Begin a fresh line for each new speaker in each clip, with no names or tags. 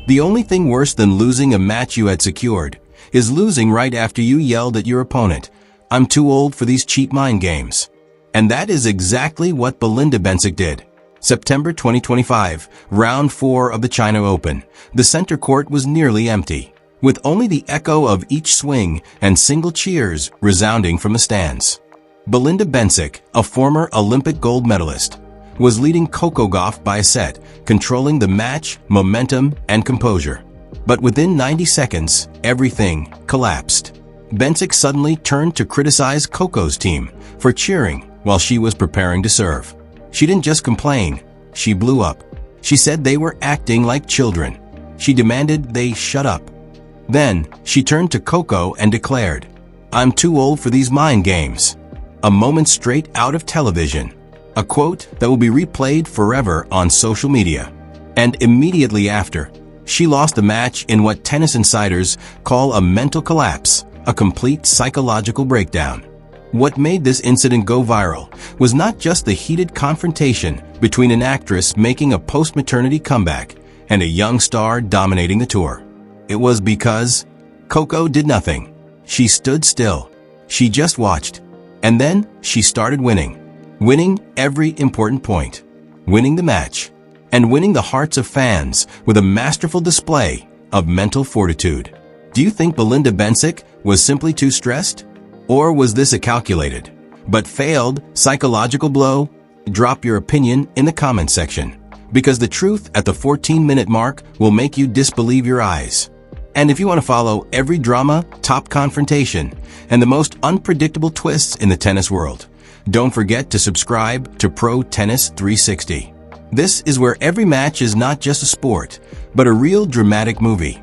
The only thing worse than losing a match you had secured is losing right after you yelled at your opponent, "I'm too old for these cheap mind games." And that is exactly what Belinda Bencic did. September 2025, Round 4 of the China Open. The center court was nearly empty, with only the echo of each swing and single cheers resounding from the stands. Belinda Bencic, a former Olympic gold medalist, was leading Coco Gauff by a set, controlling the match, momentum, and composure. But within 90 seconds, everything collapsed. Bencic suddenly turned to criticize Coco's team for cheering while she was preparing to serve. She didn't just complain, she blew up. She said they were acting like children. She demanded they shut up. Then, she turned to Coco and declared, "I'm too old for these mind games." A moment straight out of television. A quote that will be replayed forever on social media. And immediately after, she lost the match in what tennis insiders call a mental collapse, a complete psychological breakdown. What made this incident go viral was not just the heated confrontation between an actress making a post-maternity comeback and a young star dominating the tour. It was because Coco did nothing. She stood still. She just watched. And then she started winning. Winning every important point. Winning the match. And winning the hearts of fans with a masterful display of mental fortitude. Do you think Belinda Bencic was simply too stressed? Or was this a calculated, but failed, psychological blow? Drop your opinion in the comment section, because the truth at the 14-minute mark will make you disbelieve your eyes. And if you want to follow every drama, top confrontation, and the most unpredictable twists in the tennis world, don't forget to subscribe to Pro Tennis 360. This is where every match is not just a sport, but a real dramatic movie.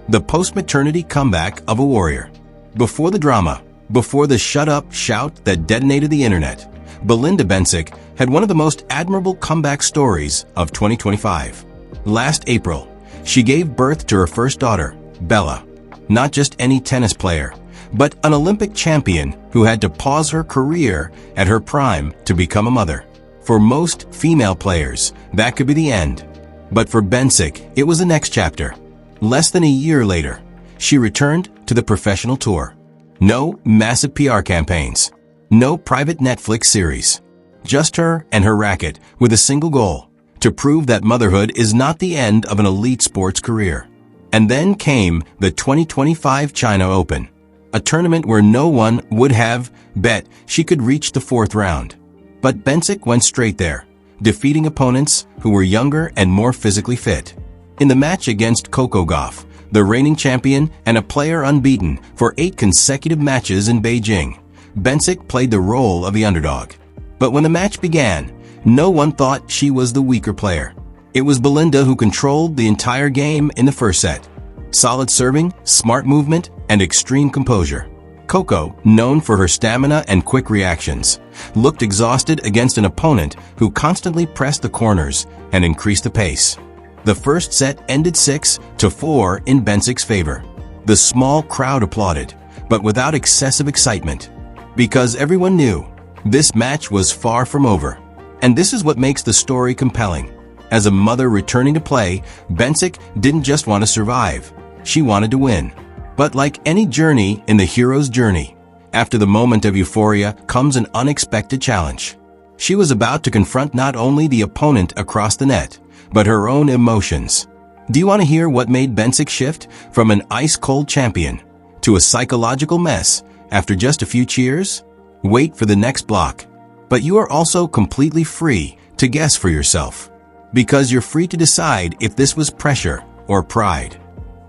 The post-maternity comeback of a warrior. Before the drama, before the shut-up shout that detonated the internet, Belinda Bencic had one of the most admirable comeback stories of 2025. Last April, she gave birth to her first daughter, Bella. Not just any tennis player, but an Olympic champion who had to pause her career at her prime to become a mother. For most female players, that could be the end. But for Bencic, it was the next chapter. Less than a year later, she returned to the professional tour. No massive PR campaigns. No private Netflix series. Just her and her racket with a single goal, to prove that motherhood is not the end of an elite sports career. And then came the 2025 China Open, a tournament where no one would have bet she could reach the fourth round. But Bencic went straight there, defeating opponents who were younger and more physically fit. In the match against Coco Gauff, the reigning champion and a player unbeaten for 8 consecutive matches in Beijing, Bencic played the role of the underdog. But when the match began, no one thought she was the weaker player. It was Belinda who controlled the entire game in the first set. Solid serving, smart movement, and extreme composure. Coco, known for her stamina and quick reactions, looked exhausted against an opponent who constantly pressed the corners and increased the pace. The first set ended 6-4 in Bencic's favor. The small crowd applauded, but without excessive excitement, because everyone knew this match was far from over. And this is what makes the story compelling. As a mother returning to play, Bencic didn't just want to survive. She wanted to win. But like any journey in the hero's journey, after the moment of euphoria comes an unexpected challenge. She was about to confront not only the opponent across the net, but her own emotions. Do you want to hear what made Bencic shift from an ice-cold champion to a psychological mess after just a few cheers? Wait for the next block. But you are also completely free to guess for yourself, because you're free to decide if this was pressure or pride.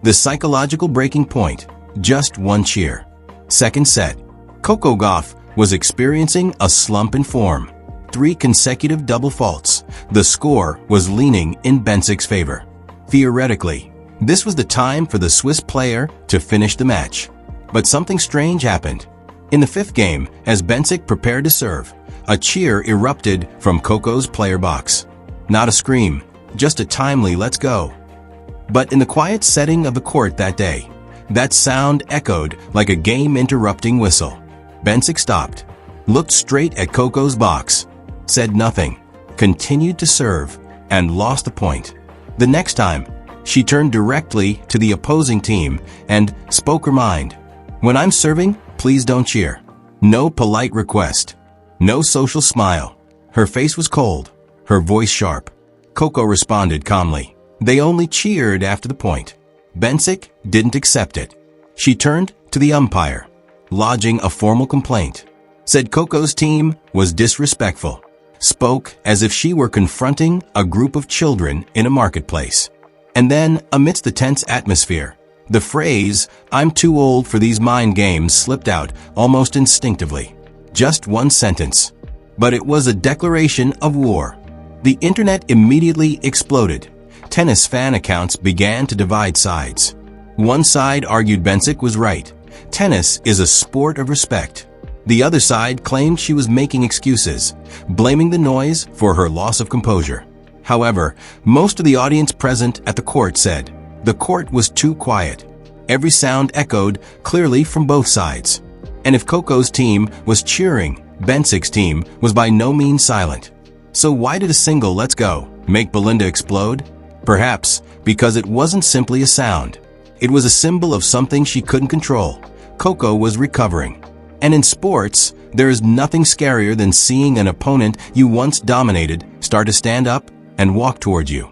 The psychological breaking point, just one cheer. Second set, Coco Gauff was experiencing a slump in form. 3 consecutive double faults. The score was leaning in Bencic's favor. Theoretically, this was the time for the Swiss player to finish the match. But something strange happened. In the 5th game, as Bencic prepared to serve, a cheer erupted from Coco's player box. Not a scream, just a timely "let's go." But in the quiet setting of the court that day, that sound echoed like a game-interrupting whistle. Bencic stopped, looked straight at Coco's box, said nothing, continued to serve, and lost the point. The next time, She turned directly to the opposing team and spoke her mind. "When I'm serving, please don't cheer." No polite request. No social smile. Her face was cold, her voice sharp. Coco responded calmly. They only cheered after the point. Bencic didn't accept it. She turned to the umpire, lodging a formal complaint. Said Coco's team was disrespectful. Spoke as if she were confronting a group of children in a marketplace. And then, amidst the tense atmosphere, the phrase, "I'm too old for these mind games," slipped out almost instinctively. Just one sentence. But it was a declaration of war. The internet immediately exploded. Tennis fan accounts began to divide sides. One side argued Bencic was right. Tennis is a sport of respect. The other side claimed she was making excuses, blaming the noise for her loss of composure. However, most of the audience present at the court said the court was too quiet. Every sound echoed clearly from both sides. And if Coco's team was cheering, Bencic's team was by no means silent. So why did a single "let's go" make Belinda explode? Perhaps because it wasn't simply a sound. It was a symbol of something she couldn't control. Coco was recovering. And in sports, there is nothing scarier than seeing an opponent you once dominated start to stand up and walk towards you.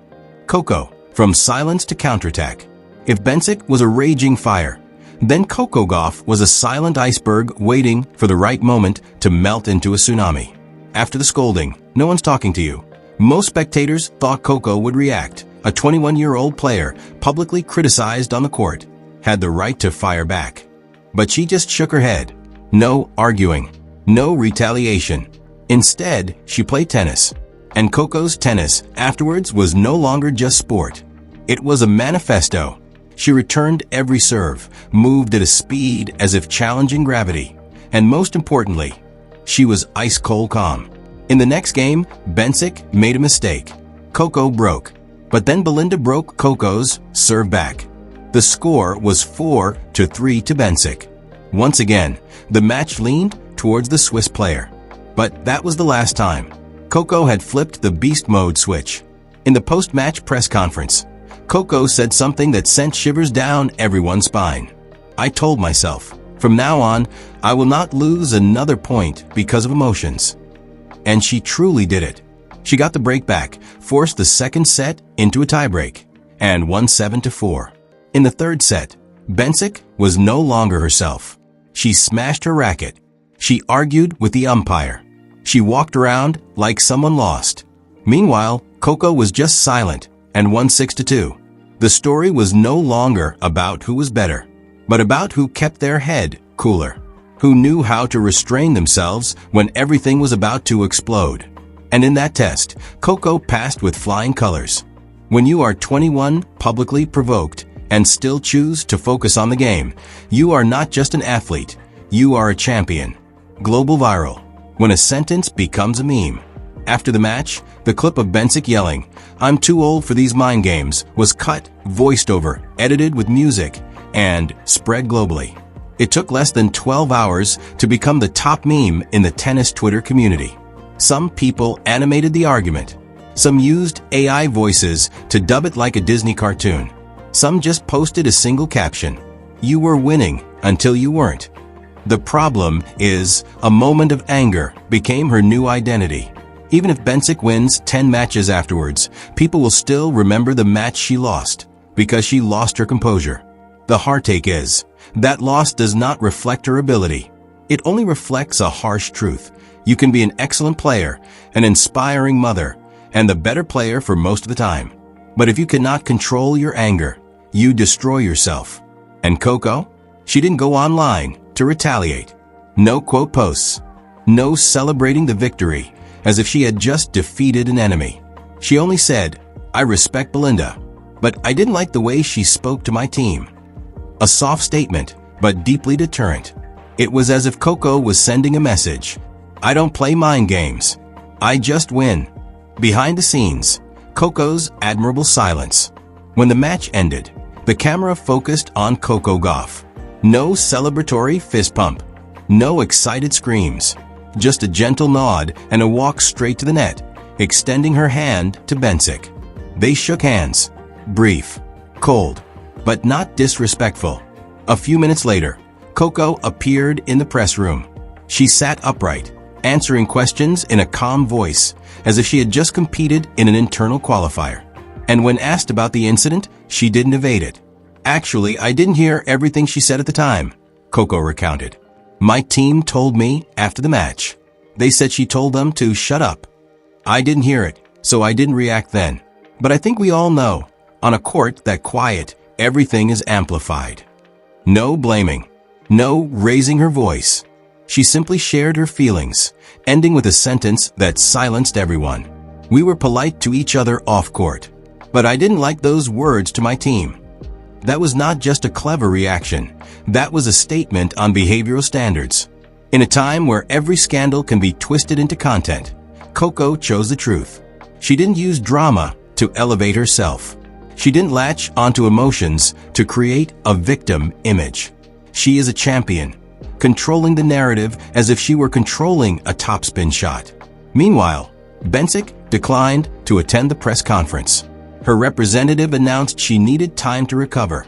Coco, from silence to counterattack. If Bencic was a raging fire, then Coco Gauff was a silent iceberg waiting for the right moment to melt into a tsunami. After the scolding, no one's talking to you. Most spectators thought Coco would react. A 21-year-old player, publicly criticized on the court, had the right to fire back. But she just shook her head. No arguing. No retaliation. Instead, she played tennis. And Coco's tennis afterwards was no longer just sport. It was a manifesto. She returned every serve, moved at a speed as if challenging gravity. And most importantly, she was ice-cold calm. In the next game, Bencic made a mistake. Coco broke. But then Belinda broke Coco's serve back. The score was 4-3 to Bencic. Once again, the match leaned towards the Swiss player. But that was the last time. Coco had flipped the beast mode switch. In the post-match press conference, Coco said something that sent shivers down everyone's spine. "I told myself, from now on, I will not lose another point because of emotions." And she truly did it. She got the break back, forced the second set into a tiebreak, and won 7-4. In the third set, Bencic was no longer herself. She smashed her racket. She argued with the umpire. She walked around like someone lost. Meanwhile, Coco was just silent and won 6-2. The story was no longer about who was better, but about who kept their head cooler, who knew how to restrain themselves when everything was about to explode. And in that test, Coco passed with flying colors. When you are 21, publicly provoked, and still choose to focus on the game, you are not just an athlete, you are a champion. Global viral. When a sentence becomes a meme. After the match, the clip of Bencic yelling, "I'm too old for these mind games," was cut, voiced over, edited with music, and spread globally. It took less than 12 hours to become the top meme in the tennis Twitter community. Some people animated the argument. Some used AI voices to dub it like a Disney cartoon. Some just posted a single caption. "You were winning until you weren't." The problem is, a moment of anger became her new identity. Even if Bencic wins 10 matches afterwards, people will still remember the match she lost, because she lost her composure. The heartache is, that loss does not reflect her ability. It only reflects a harsh truth. You can be an excellent player, an inspiring mother, and the better player for most of the time. But if you cannot control your anger, you destroy yourself. And Coco? She didn't go online to retaliate. No quote posts. No celebrating the victory as if she had just defeated an enemy. She only said, "I respect Belinda, but I didn't like the way she spoke to my team." A soft statement, but deeply deterrent. It was as if Coco was sending a message. "I don't play mind games. I just win." Behind the scenes, Coco's admirable silence. When the match ended, the camera focused on Coco Gauff. No celebratory fist pump. No excited screams. Just a gentle nod and a walk straight to the net, extending her hand to Bencic. They shook hands. Brief. cold, but not disrespectful. A few minutes later, Coco appeared in the press room. She sat upright, answering questions in a calm voice, as if she had just competed in an internal qualifier. And when asked about the incident, she didn't evade it. "Actually, I didn't hear everything she said at the time," Coco recounted. "My team told me after the match. They said she told them to shut up. I didn't hear it, so I didn't react then. But I think we all know, on a court that quiet, everything is amplified." No blaming. No raising her voice. She simply shared her feelings, ending with a sentence that silenced everyone. "We were polite to each other off-court, but I didn't like those words to my team." That was not just a clever reaction. That was a statement on behavioral standards. In a time where every scandal can be twisted into content, Coco chose the truth. She didn't use drama to elevate herself. She didn't latch onto emotions to create a victim image. She is a champion, controlling the narrative as if she were controlling a topspin shot. Meanwhile, Bencic declined to attend the press conference. Her representative announced she needed time to recover.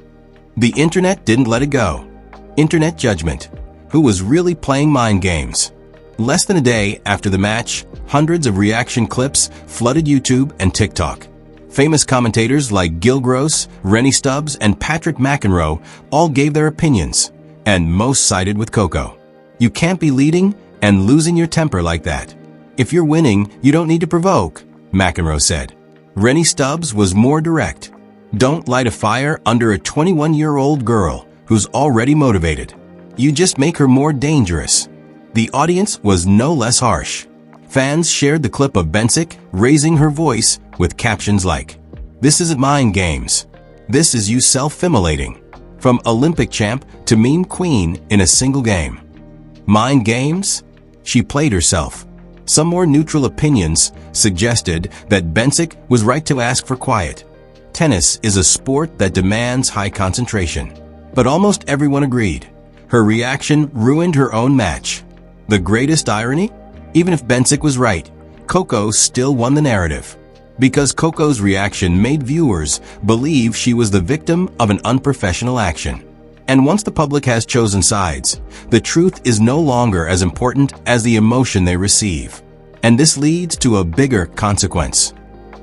The internet didn't let it go. Internet judgment. Who was really playing mind games? Less than a day after the match, hundreds of reaction clips flooded YouTube and TikTok. Famous commentators like Gil Gross, Rennie Stubbs, and Patrick McEnroe all gave their opinions, and most sided with Coco. "You can't be leading and losing your temper like that. If you're winning, you don't need to provoke," McEnroe said. Rennie Stubbs was more direct. "Don't light a fire under a 21-year-old girl who's already motivated. You just make her more dangerous." The audience was no less harsh. Fans shared the clip of Bencic raising her voice with captions like, "This isn't mind games. This is you self-immolating. From Olympic champ to meme queen in a single game." Mind games? She played herself. Some more neutral opinions suggested that Bencic was right to ask for quiet. Tennis is a sport that demands high concentration. But almost everyone agreed. Her reaction ruined her own match. The greatest irony? Even if Bencic was right, Coco still won the narrative. Because Coco's reaction made viewers believe she was the victim of an unprofessional action. And once the public has chosen sides, the truth is no longer as important as the emotion they receive. And this leads to a bigger consequence.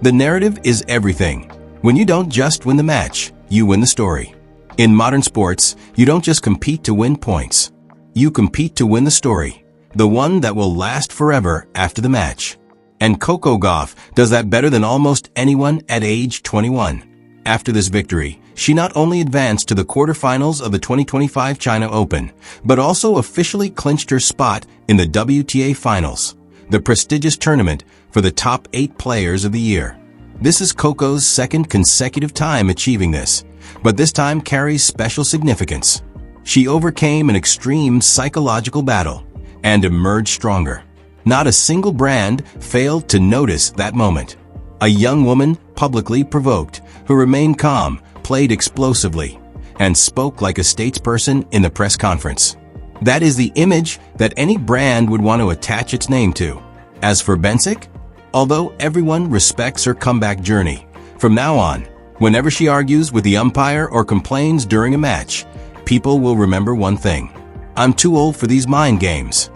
The narrative is everything. When you don't just win the match, you win the story. In modern sports, you don't just compete to win points. You compete to win the story, the one that will last forever after the match. And Coco Gauff does that better than almost anyone at age 21. After this victory, she not only advanced to the quarterfinals of the 2025 China Open, but also officially clinched her spot in the WTA Finals, the prestigious tournament for the top 8 players of the year. This is Coco's second consecutive time achieving this, but this time carries special significance. She overcame an extreme psychological battle and emerged stronger. Not a single brand failed to notice that moment. A young woman, publicly provoked, who remained calm, played explosively, and spoke like a statesperson in the press conference. That is the image that any brand would want to attach its name to. As for Bencic, although everyone respects her comeback journey, from now on, whenever she argues with the umpire or complains during a match, people will remember one thing: I'm too old for these mind games.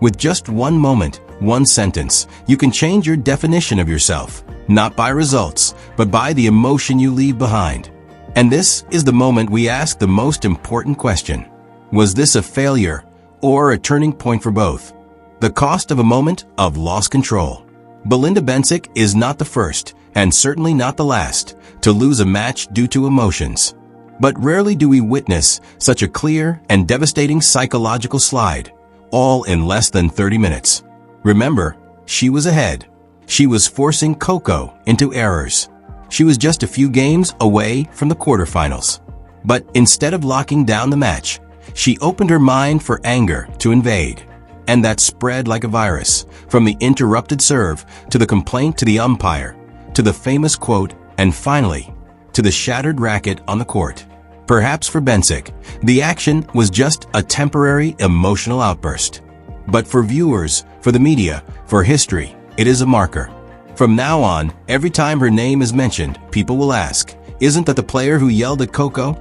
With just one moment, one sentence, you can change your definition of yourself, not by results, but by the emotion you leave behind. And this is the moment we ask the most important question. Was this a failure or a turning point for both? The cost of a moment of lost control. Belinda Bencic is not the first, and certainly not the last, to lose a match due to emotions. But rarely do we witness such a clear and devastating psychological slide, all in less than 30 minutes. Remember, she was ahead. She was forcing Coco into errors. She was just a few games away from the quarterfinals. But instead of locking down the match, she opened her mind for anger to invade. And that spread like a virus, from the interrupted serve to the complaint to the umpire, to the famous quote, and finally, to the shattered racket on the court. Perhaps for Bencic, the action was just a temporary emotional outburst. But for viewers, for the media, for history, it is a marker. From now on, every time her name is mentioned, people will ask, isn't that the player who yelled at Coco?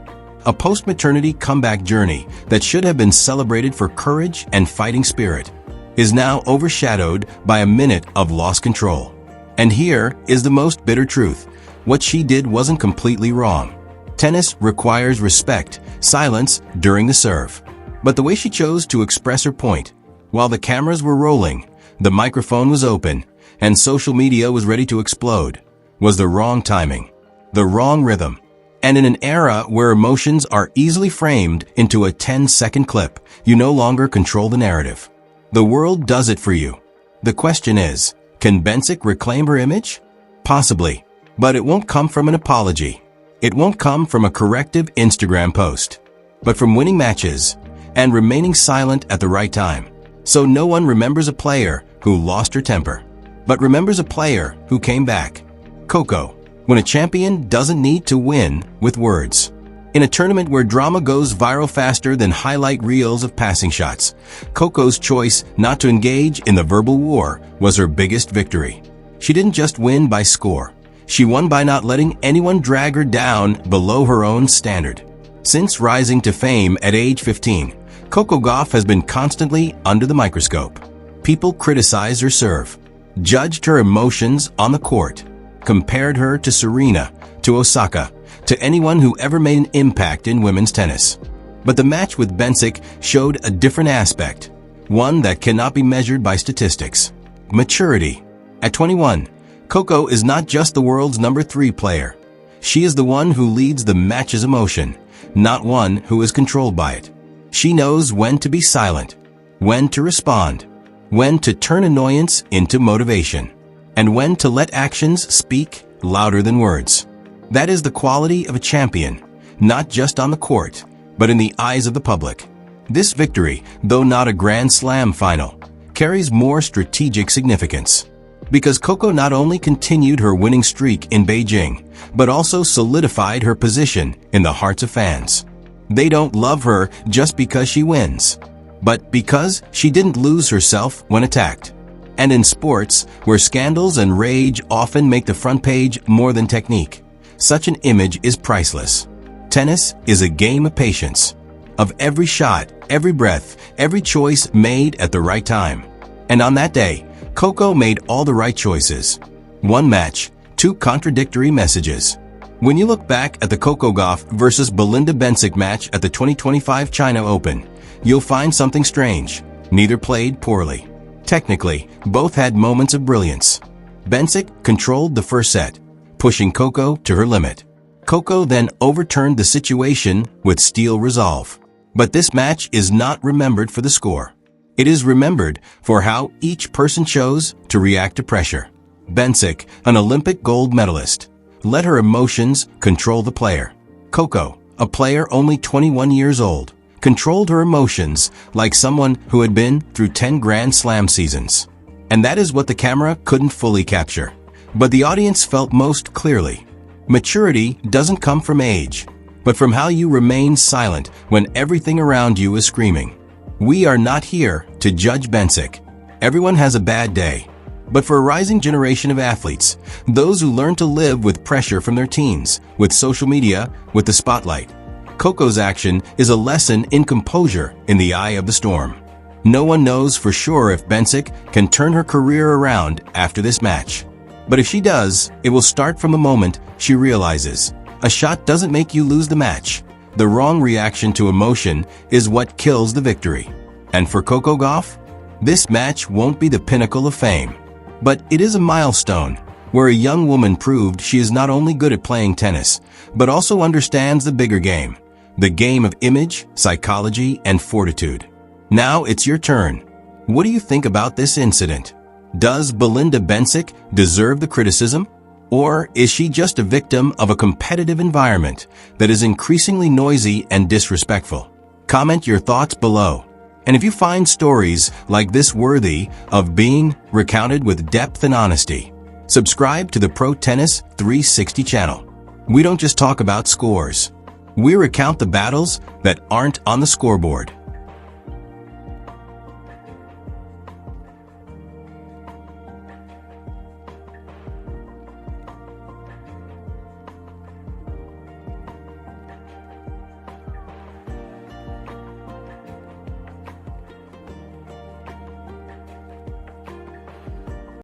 A post-maternity comeback journey that should have been celebrated for courage and fighting spirit is now overshadowed by a minute of lost control. And here is the most bitter truth. What she did wasn't completely wrong. Tennis requires respect, silence during the serve. But the way she chose to express her point, while the cameras were rolling, the microphone was open, and social media was ready to explode, was the wrong timing, the wrong rhythm. And in an era where emotions are easily framed into a 10-second clip, you no longer control the narrative. The world does it for you. The question is, can Bencic reclaim her image? Possibly. But it won't come from an apology. It won't come from a corrective Instagram post. But from winning matches and remaining silent at the right time. So no one remembers a player who lost her temper, but remembers a player who came back. Coco. When a champion doesn't need to win with words. In a tournament where drama goes viral faster than highlight reels of passing shots, Coco's choice not to engage in the verbal war was her biggest victory. She didn't just win by score. She won by not letting anyone drag her down below her own standard. Since rising to fame at age 15, Coco Gauff has been constantly under the microscope. People criticized her serve, judged her emotions on the court, compared her to Serena, to Osaka, to anyone who ever made an impact in women's tennis. But the match with Bencic showed a different aspect, one that cannot be measured by statistics. Maturity. At 21, Coco is not just the world's number 3 player. She is the one who leads the match's emotion, not one who is controlled by it. She knows when to be silent, when to respond, when to turn annoyance into motivation, and when to let actions speak louder than words. That is the quality of a champion, not just on the court, but in the eyes of the public. This victory, though not a Grand Slam final, carries more strategic significance. Because Coco not only continued her winning streak in Beijing, but also solidified her position in the hearts of fans. They don't love her just because she wins, but because she didn't lose herself when attacked. And in sports, where scandals and rage often make the front page more than technique, such an image is priceless. Tennis is a game of patience, of every shot, every breath, every choice made at the right time. And on that day, Coco made all the right choices. One match, 2 contradictory messages. When you look back at the Coco Gauff versus Belinda Bencic match at the 2025 China Open, you'll find something strange. Neither played poorly. Technically, both had moments of brilliance. Bencic controlled the first set, pushing Coco to her limit. Coco then overturned the situation with steel resolve. But this match is not remembered for the score. It is remembered for how each person chose to react to pressure. Bencic, an Olympic gold medalist, let her emotions control the player. Coco, a player only 21 years old, controlled her emotions like someone who had been through 10 Grand Slam seasons. And that is what the camera couldn't fully capture. But the audience felt most clearly. Maturity doesn't come from age, but from how you remain silent when everything around you is screaming. We are not here to judge Bencic. Everyone has a bad day. But for a rising generation of athletes, those who learn to live with pressure from their teens, with social media, with the spotlight, Coco's action is a lesson in composure in the eye of the storm. No one knows for sure if Bencic can turn her career around after this match. But if she does, it will start from the moment she realizes a shot doesn't make you lose the match. The wrong reaction to emotion is what kills the victory. And for Coco Gauff, this match won't be the pinnacle of fame. But it is a milestone where a young woman proved she is not only good at playing tennis, but also understands the bigger game, the game of image, psychology, and fortitude. Now it's your turn. What do you think about this incident? Does Belinda Bencic deserve the criticism? Or is she just a victim of a competitive environment that is increasingly noisy and disrespectful? Comment your thoughts below. And if you find stories like this worthy of being recounted with depth and honesty, subscribe to the Pro Tennis 360 channel. We don't just talk about scores. We recount the battles that aren't on the scoreboard.